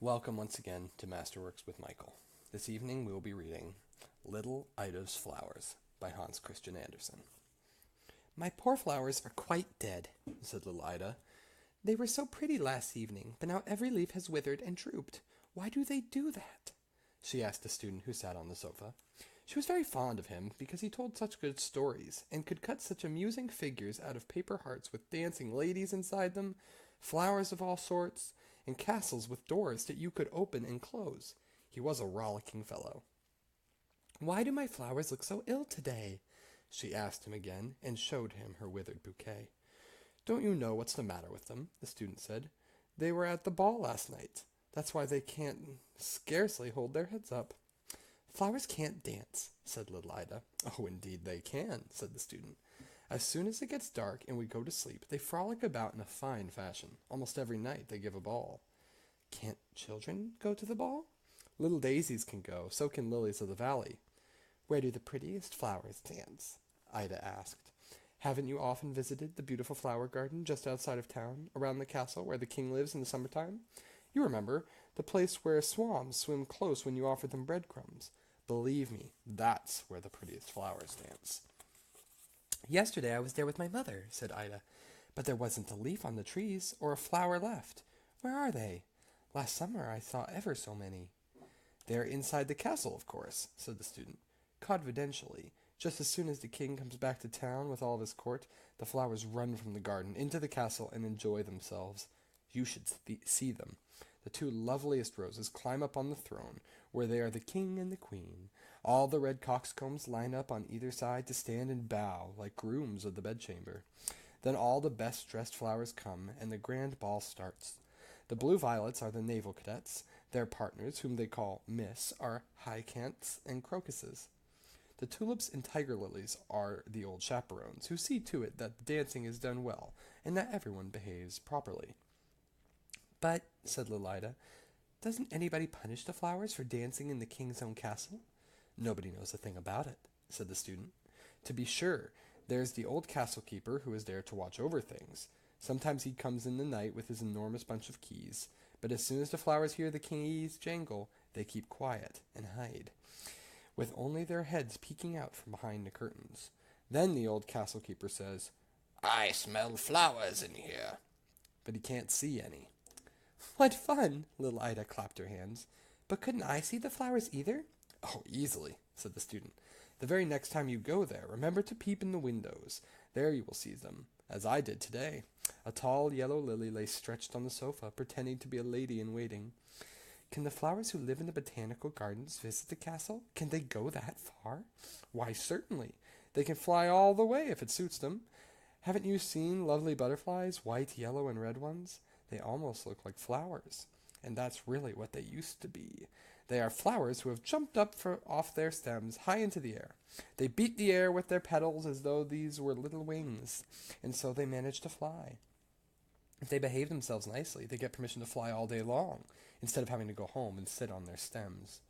Welcome once again to Masterworks with Michael. This evening we will be reading Little Ida's Flowers by Hans Christian Andersen. "My poor flowers are quite dead," said little Ida. "They were so pretty last evening, but now every leaf has withered and drooped. Why do they do that?" she asked a student who sat on the sofa. She was very fond of him because he told such good stories and could cut such amusing figures out of paper hearts with dancing ladies inside them, flowers of all sorts, and castles with doors that you could open and close. He was a rollicking fellow. "Why do my flowers look so ill today?" she asked him again, and showed him her withered bouquet. "Don't you know what's the matter with them?" the student said. "They were at the ball last night. That's why they can't scarcely hold their heads up." "Flowers can't dance," said little Ida. "Oh, indeed they can," said the student. "As soon as it gets dark and we go to sleep, they frolic about in a fine fashion. Almost every night they give a ball." "Can't children go to the ball?" "Little daisies can go, so can lilies of the valley." "Where do the prettiest flowers dance?" Ida asked. "Haven't you often visited the beautiful flower garden just outside of town, around the castle where the king lives in the summertime? You remember, the place where swans swim close when you offer them breadcrumbs. Believe me, that's where the prettiest flowers dance." "Yesterday I was there with my mother," said Ida, "but there wasn't a leaf on the trees, or a flower left. Where are they? Last summer I saw ever so many." "They are inside the castle, of course," said the student. "Confidentially, just as soon as the king comes back to town with all of his court, the flowers run from the garden into the castle and enjoy themselves. You should see them. The two loveliest roses climb up on the throne, where they are the king and the queen. All the red coxcombs line up on either side to stand and bow, like grooms of the bedchamber. Then all the best-dressed flowers come, and the grand ball starts. The blue violets are the naval cadets. Their partners, whom they call Miss, are hyacinths and crocuses. The tulips and tiger lilies are the old chaperones, who see to it that the dancing is done well, and that everyone behaves properly." "But," said little Ida, "doesn't anybody punish the flowers for dancing in the king's own castle?" "Nobody knows a thing about it," said the student. "To be sure, there's the old castle keeper who is there to watch over things. Sometimes he comes in the night with his enormous bunch of keys, but as soon as the flowers hear the keys jangle, they keep quiet and hide, with only their heads peeking out from behind the curtains. Then the old castle keeper says, 'I smell flowers in here,' but he can't see any." "What fun!" Little Ida clapped her hands. "But couldn't I see the flowers either?" "Oh, easily," said the student. "The very next time you go there, remember to peep in the windows. There you will see them, as I did today." A tall yellow lily lay stretched on the sofa, pretending to be a lady in waiting. "Can the flowers who live in the botanical gardens visit the castle? Can they go that far?" "Why, certainly. They can fly all the way if it suits them. Haven't you seen lovely butterflies, white, yellow, and red ones? They almost look like flowers, and that's really what they used to be. They are flowers who have jumped up off their stems high into the air. They beat the air with their petals as though these were little wings, and so they manage to fly. If they behave themselves nicely, they get permission to fly all day long, instead of having to go home and sit on their stems.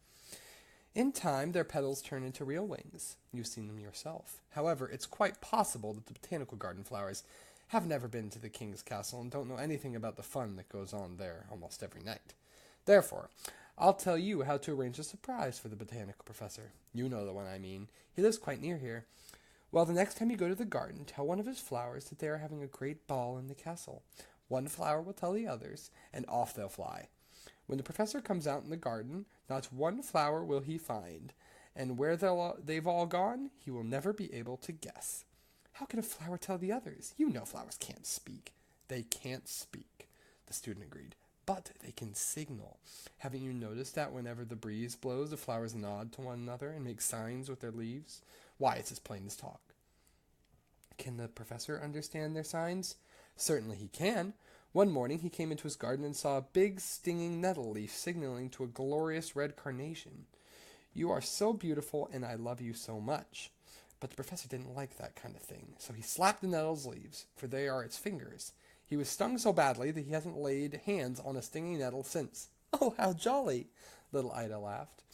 In time, their petals turn into real wings. You've seen them yourself. However, it's quite possible that the botanical garden flowers have never been to the king's castle and don't know anything about the fun that goes on there almost every night. Therefore, I'll tell you how to arrange a surprise for the botanical professor. You know the one I mean. He lives quite near here. Well, the next time you go to the garden, tell one of his flowers that they are having a great ball in the castle. One flower will tell the others, and off they'll fly. When the professor comes out in the garden, not one flower will he find, and where they've all gone, he will never be able to guess." "How can a flower tell the others? You know flowers can't speak." "They can't speak," the student agreed, "but they can signal. Haven't you noticed that whenever the breeze blows, the flowers nod to one another and make signs with their leaves? Why, it's as plain as talk." "Can the professor understand their signs?" "Certainly he can. One morning he came into his garden and saw a big stinging nettle leaf signaling to a glorious red carnation. 'You are so beautiful, and I love you so much.' But the professor didn't like that kind of thing, so he slapped the nettle's leaves, for they are its fingers. He was stung so badly that he hasn't laid hands on a stinging nettle since." "Oh, how jolly!" little Ida laughed.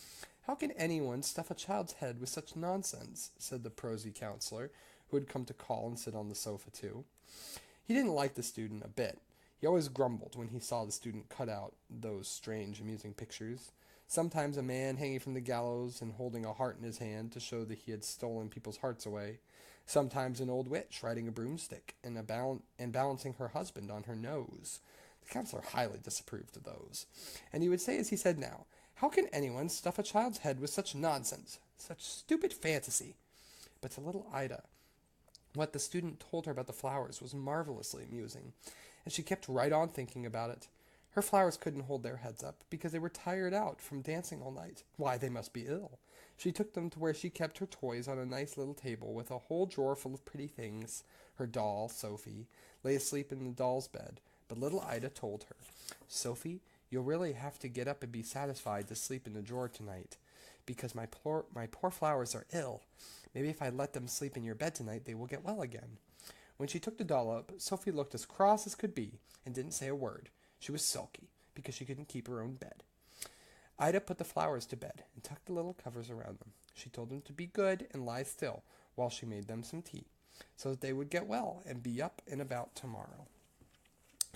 "How can anyone stuff a child's head with such nonsense?" said the prosy counselor, who had come to call and sit on the sofa too. He didn't like the student a bit. He always grumbled when he saw the student cut out those strange, amusing pictures. Sometimes a man hanging from the gallows and holding a heart in his hand to show that he had stolen people's hearts away. Sometimes an old witch riding a broomstick and balancing her husband on her nose. The counselor highly disapproved of those, and he would say as he said now, "How can anyone stuff a child's head with such nonsense, such stupid fantasy?" But to little Ida, what the student told her about the flowers was marvelously amusing, and she kept right on thinking about it. Her flowers couldn't hold their heads up because they were tired out from dancing all night. Why, they must be ill. She took them to where she kept her toys on a nice little table with a whole drawer full of pretty things. Her doll, Sophie, lay asleep in the doll's bed, but little Ida told her, "Sophie, you'll really have to get up and be satisfied to sleep in the drawer tonight, because my poor flowers are ill. Maybe if I let them sleep in your bed tonight, they will get well again." When she took the doll up, Sophie looked as cross as could be and didn't say a word. She was sulky because she couldn't keep her own bed. Ida put the flowers to bed and tucked the little covers around them. She told them to be good and lie still while she made them some tea, so that they would get well and be up and about tomorrow.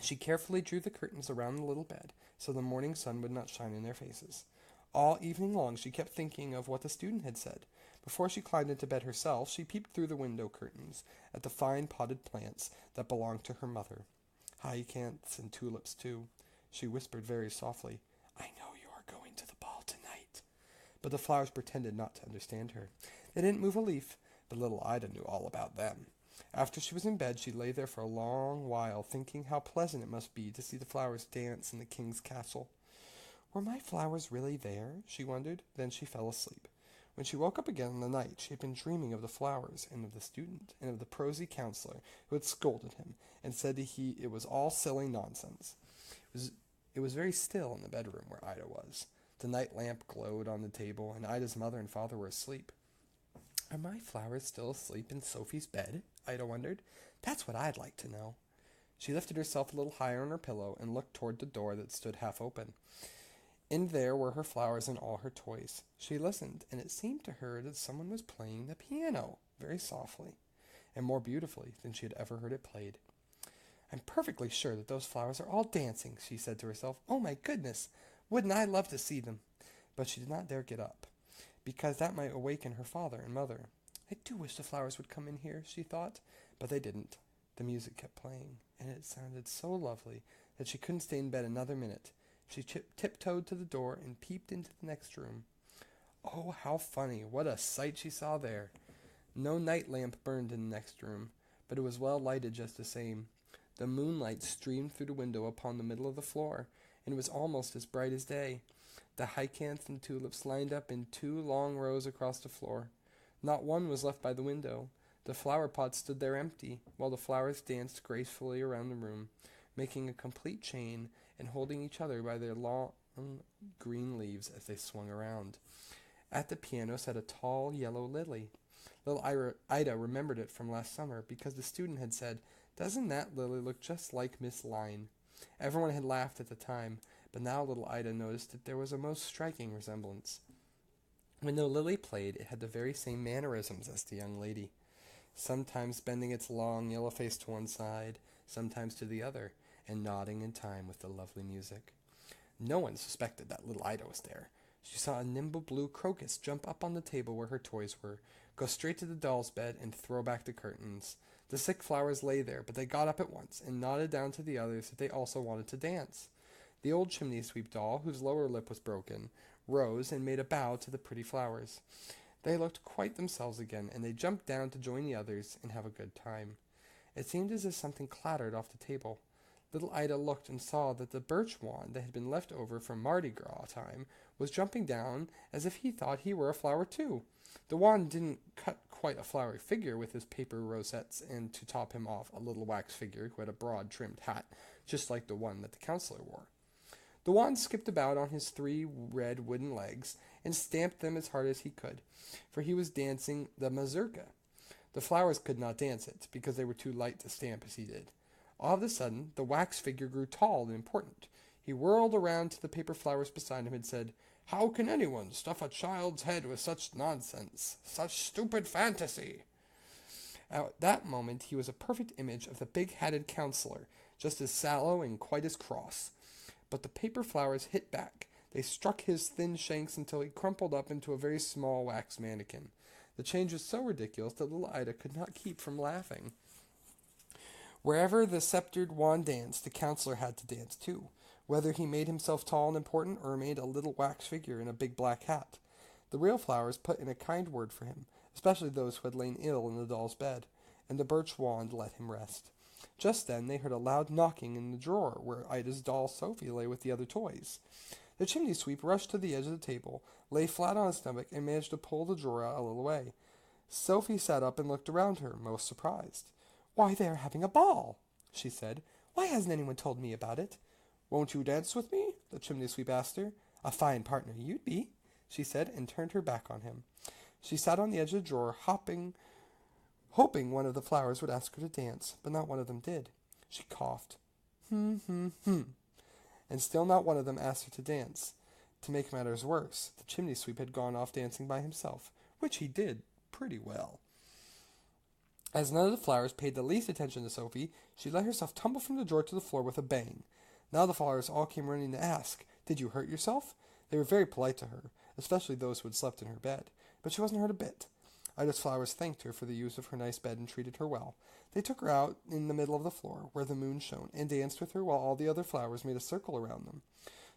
She carefully drew the curtains around the little bed so the morning sun would not shine in their faces. All evening long she kept thinking of what the student had said. Before she climbed into bed herself, she peeped through the window curtains at the fine potted plants that belonged to her mother. Hyacinths and tulips, too. She whispered very softly, "I know you are going to the ball tonight." But the flowers pretended not to understand her. They didn't move a leaf, but little Ida knew all about them. After she was in bed, she lay there for a long while, thinking how pleasant it must be to see the flowers dance in the king's castle. Were my flowers really there? She wondered. Then she fell asleep. When she woke up again in the night, she had been dreaming of the flowers, and of the student, and of the prosy counselor who had scolded him, and said it was all silly nonsense. It was very still in the bedroom where Ida was. The night lamp glowed on the table, and Ida's mother and father were asleep. Are my flowers still asleep in Sophie's bed? Ida wondered. That's what I'd like to know. She lifted herself a little higher on her pillow and looked toward the door that stood half open. In there were her flowers and all her toys. She listened, and it seemed to her that someone was playing the piano, very softly, and more beautifully than she had ever heard it played. I'm perfectly sure that those flowers are all dancing, she said to herself. Oh, my goodness! Wouldn't I love to see them? But she did not dare get up, because that might awaken her father and mother. I do wish the flowers would come in here, she thought, but they didn't. The music kept playing, and it sounded so lovely that she couldn't stay in bed another minute. She tiptoed to the door and peeped into the next room. Oh, how funny! What a sight she saw there! No night lamp burned in the next room, but it was well lighted just the same. The moonlight streamed through the window upon the middle of the floor, and it was almost as bright as day. The hyacinths and tulips lined up in 2 long rows across the floor. Not one was left by the window. The flower pots stood there empty, while the flowers danced gracefully around the room, making a complete chain and holding each other by their long green leaves as they swung around. At the piano sat a tall yellow lily. Little Ida remembered it from last summer because the student had said, "Doesn't that lily look just like Miss Line?" Everyone had laughed at the time, but now little Ida noticed that there was a most striking resemblance. When the lily played, it had the very same mannerisms as the young lady, sometimes bending its long yellow face to one side, sometimes to the other, and nodding in time with the lovely music. No one suspected that little Ida was there. She saw a nimble blue crocus jump up on the table where her toys were, go straight to the doll's bed, and throw back the curtains. The sick flowers lay there, but they got up at once, and nodded down to the others that they also wanted to dance. The old chimney-sweep doll, whose lower lip was broken, rose and made a bow to the pretty flowers. They looked quite themselves again, and they jumped down to join the others and have a good time. It seemed as if something clattered off the table. Little Ida looked and saw that the birch wand that had been left over from Mardi Gras time was jumping down as if he thought he were a flower too. The wand didn't cut quite a flowery figure with his paper rosettes, and to top him off, a little wax figure who had a broad trimmed hat, just like the one that the counselor wore. The wand skipped about on his 3 red wooden legs and stamped them as hard as he could, for he was dancing the mazurka. The flowers could not dance it, because they were too light to stamp as he did. All of a sudden, the wax figure grew tall and important. He whirled around to the paper flowers beside him and said, "How can anyone stuff a child's head with such nonsense, such stupid fantasy?" At that moment he was a perfect image of the big-hatted counselor, just as sallow and quite as cross. But the paper flowers hit back. They struck his thin shanks until he crumpled up into a very small wax mannequin. The change was so ridiculous that little Ida could not keep from laughing. Wherever the sceptred wand danced, the counselor had to dance too, whether he made himself tall and important or made a little wax figure in a big black hat. The real flowers put in a kind word for him, especially those who had lain ill in the doll's bed, and the birch wand let him rest. Just then they heard a loud knocking in the drawer where Ida's doll Sophie lay with the other toys. The chimney sweep rushed to the edge of the table, lay flat on his stomach, and managed to pull the drawer out a little way. Sophie sat up and looked around her, most surprised. "Why, they are having a ball," she said. "Why hasn't anyone told me about it?" "Won't you dance with me?" the chimney sweep asked her. "A fine partner you'd be," she said, and turned her back on him. She sat on the edge of the drawer, hoping one of the flowers would ask her to dance, but not one of them did. She coughed. And still not one of them asked her to dance. To make matters worse, the chimney sweep had gone off dancing by himself, which he did pretty well. As none of the flowers paid the least attention to Sophie, she let herself tumble from the drawer to the floor with a bang. Now the flowers all came running to ask, "Did you hurt yourself?" They were very polite to her, especially those who had slept in her bed, but she wasn't hurt a bit. Ida's flowers thanked her for the use of her nice bed and treated her well. They took her out in the middle of the floor, where the moon shone, and danced with her while all the other flowers made a circle around them.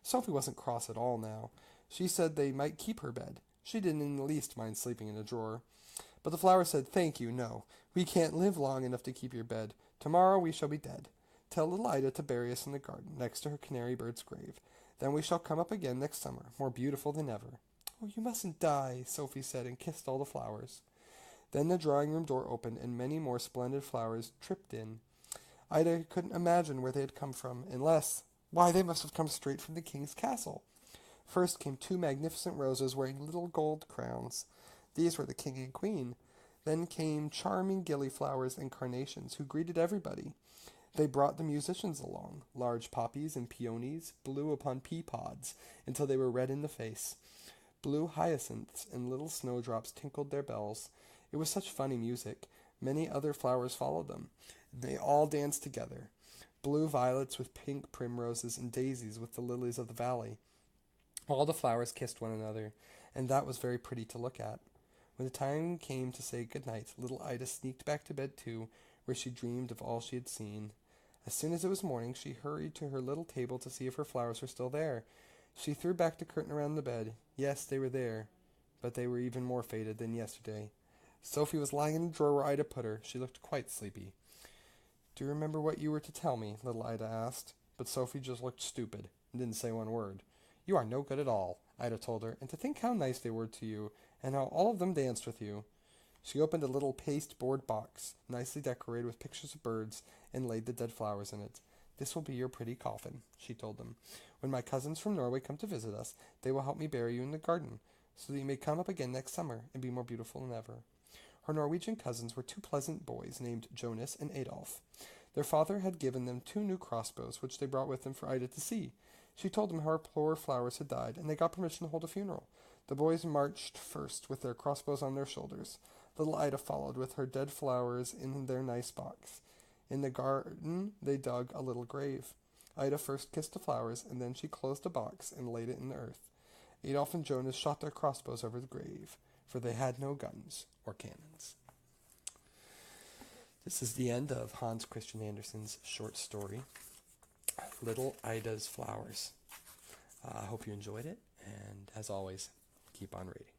Sophie wasn't cross at all now. She said they might keep her bed. She didn't in the least mind sleeping in a drawer. But the flowers said, "Thank you, no. We can't live long enough to keep your bed. Tomorrow we shall be dead. Tell little Ida to bury us in the garden, next to her canary bird's grave. Then we shall come up again next summer, more beautiful than ever." "Oh, you mustn't die," Sophie said, and kissed all the flowers. Then the drawing-room door opened, and many more splendid flowers tripped in. Ida couldn't imagine where they had come from, why, they must have come straight from the king's castle. First came 2 magnificent roses wearing little gold crowns. These were the king and queen. Then came charming gillyflowers and carnations, who greeted everybody. They brought the musicians along. Large poppies and peonies blew upon pea pods until they were red in the face. Blue hyacinths and little snowdrops tinkled their bells. It was such funny music. Many other flowers followed them. They all danced together. Blue violets with pink primroses, and daisies with the lilies of the valley. All the flowers kissed one another, and that was very pretty to look at. When the time came to say good night, little Ida sneaked back to bed too, where she dreamed of all she had seen. As soon as it was morning, she hurried to her little table to see if her flowers were still there. She threw back the curtain around the bed. Yes, they were there, but they were even more faded than yesterday. Sophie was lying in the drawer where Ida put her. She looked quite sleepy. "Do you remember what you were to tell me?" little Ida asked. But Sophie just looked stupid and didn't say one word. "You are no good at all," Ida told her, "and to think how nice they were to you, and how all of them danced with you." She opened a little pasteboard box, nicely decorated with pictures of birds, and laid the dead flowers in it. "This will be your pretty coffin," she told them. "When my cousins from Norway come to visit us, they will help me bury you in the garden, so that you may come up again next summer and be more beautiful than ever." Her Norwegian cousins were 2 pleasant boys named Jonas and Adolf. Their father had given them 2 new crossbows, which they brought with them for Ida to see. She told them how her poor flowers had died, and they got permission to hold a funeral. The boys marched first with their crossbows on their shoulders. Little Ida followed with her dead flowers in their nice box. In the garden they dug a little grave. Ida first kissed the flowers, and then she closed the box and laid it in the earth. Adolf and Jonas shot their crossbows over the grave, for they had no guns or cannons. This is the end of Hans Christian Andersen's short story, Little Ida's Flowers. I hope you enjoyed it, and as always, keep on reading.